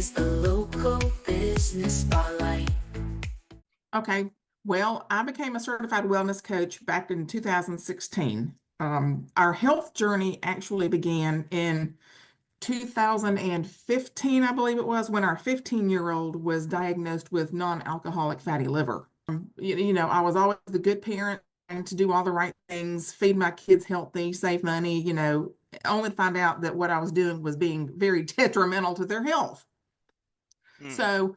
is the local business spotlight. Okay, well, I became a certified wellness coach back in 2016. Our health journey actually began in 2015, I believe it was, when our 15-year-old was diagnosed with non-alcoholic fatty liver. I was always the good parent and to do all the right things, feed my kids healthy, save money, only to find out that what I was doing was being very detrimental to their health. So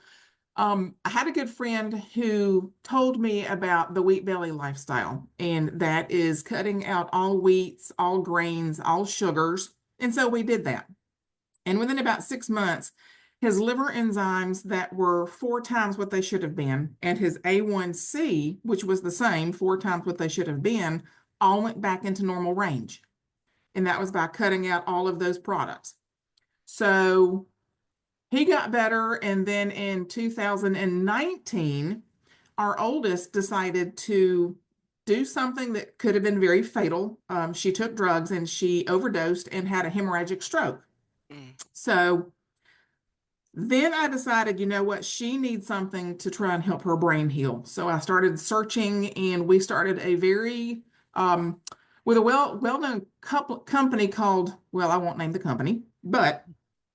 I had a good friend who told me about the wheat belly lifestyle, and that is cutting out all wheats, all grains, all sugars. And so we did that. And within about 6 months, his liver enzymes that were 4 times what they should have been, and his A1C, which was the same, 4 times what they should have been, all went back into normal range. And that was by cutting out all of those products. So he got better. And then in 2019, our oldest decided to do something that could have been very fatal. She took drugs and she overdosed and had a hemorrhagic stroke. So then I decided, you know what, she needs something to try and help her brain heal. So I started searching, and we started a very, with a well-known company called, well, I won't name the company, but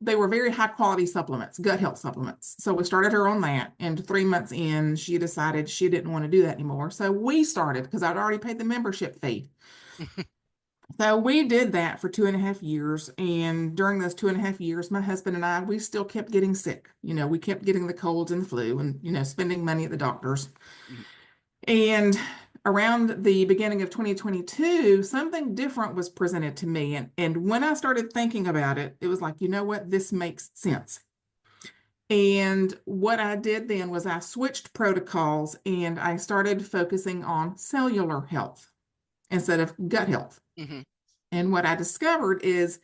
they were very high quality supplements, gut health supplements. So we started her on that, and 3 months in, she decided she didn't want to do that anymore. So we started, because I'd already paid the membership fee. So we did that for 2.5 years. And during those 2.5 years, my husband and I, we still kept getting sick. We kept getting the colds and the flu and, spending money at the doctors. And around the beginning of 2022, something different was presented to me. And when I started thinking about it, it was like, you know what, this makes sense. And what I did then was I switched protocols and I started focusing on cellular health instead of gut health. And what I discovered is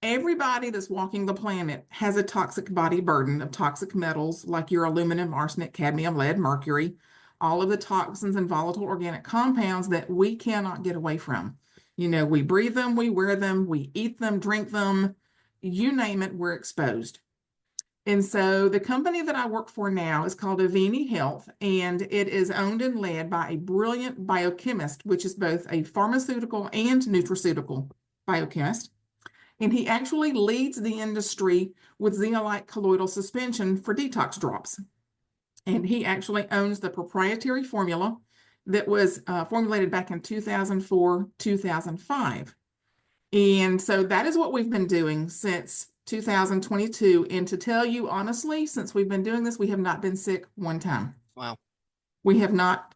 everybody that's walking the planet has a toxic body burden of toxic metals like your aluminum, arsenic, cadmium, lead, mercury, all of the toxins and volatile organic compounds that we cannot get away from. We breathe them, we wear them, we eat them, drink them, you name it, we're exposed. And so the company that I work for now is called Avini Health, and it is owned and led by a brilliant biochemist, which is both a pharmaceutical and nutraceutical biochemist. And he actually leads the industry with zeolite colloidal suspension for detox drops. And he actually owns the proprietary formula that was formulated back in 2004, 2005. And so that is what we've been doing since 2022. And to tell you honestly, since we've been doing this, we have not been sick one time. Wow. We have not.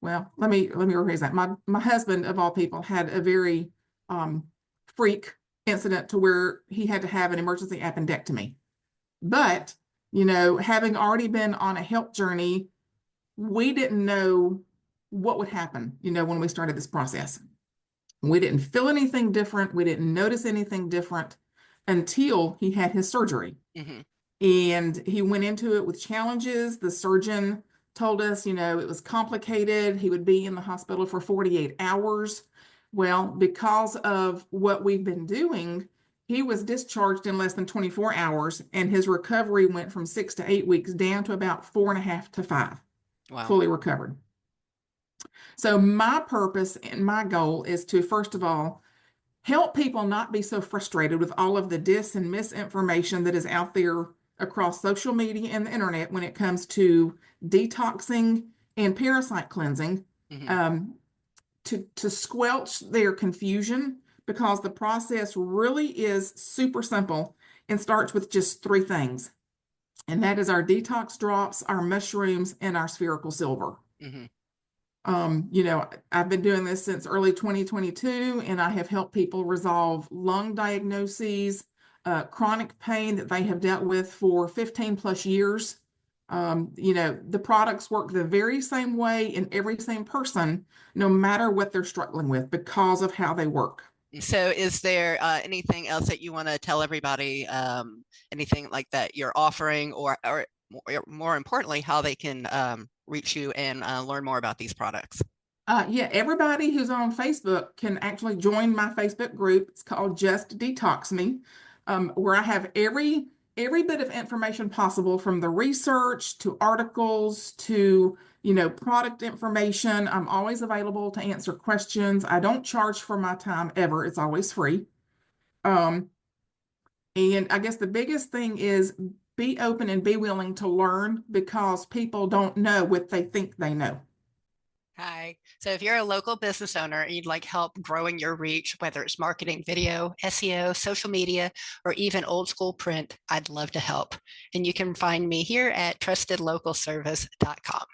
Well, let me rephrase that. My husband, of all people, had a very freak incident to where he had to have an emergency appendectomy. But, having already been on a health journey, we didn't know what would happen, when we started this process. We didn't feel anything different. We didn't notice anything different until he had his surgery. And he went into it with challenges. The surgeon told us, it was complicated. He would be in the hospital for 48 hours. Well, because of what we've been doing, he was discharged in less than 24 hours, and his recovery went from 6 to 8 weeks down to about 4.5 to 5. Wow. Fully recovered. So my purpose and my goal is to, first of all, help people not be so frustrated with all of the dis and misinformation that is out there across social media and the internet when it comes to detoxing and parasite cleansing, to squelch their confusion, because the process really is super simple and starts with just 3 things. And that is our detox drops, our mushrooms, and our spherical silver. I've been doing this since early 2022, and I have helped people resolve lung diagnoses, chronic pain that they have dealt with for 15 plus years. The products work the very same way in every same person, no matter what they're struggling with, because of how they work. So is there anything else that you want to tell everybody, anything like that you're offering, or more importantly, how they can reach you and learn more about these products? Yeah, everybody who's on Facebook can actually join my Facebook group. It's called Just Detox Me, where I have every every bit of information possible, from the research to articles to, product information. I'm always available to answer questions. I don't charge for my time ever. It's always free. And I guess the biggest thing is be open and be willing to learn, because people don't know what they think they know. Hi. So if you're a local business owner and you'd like help growing your reach, whether it's marketing, video, SEO, social media, or even old school print, I'd love to help. And you can find me here at trustedlocalservice.com.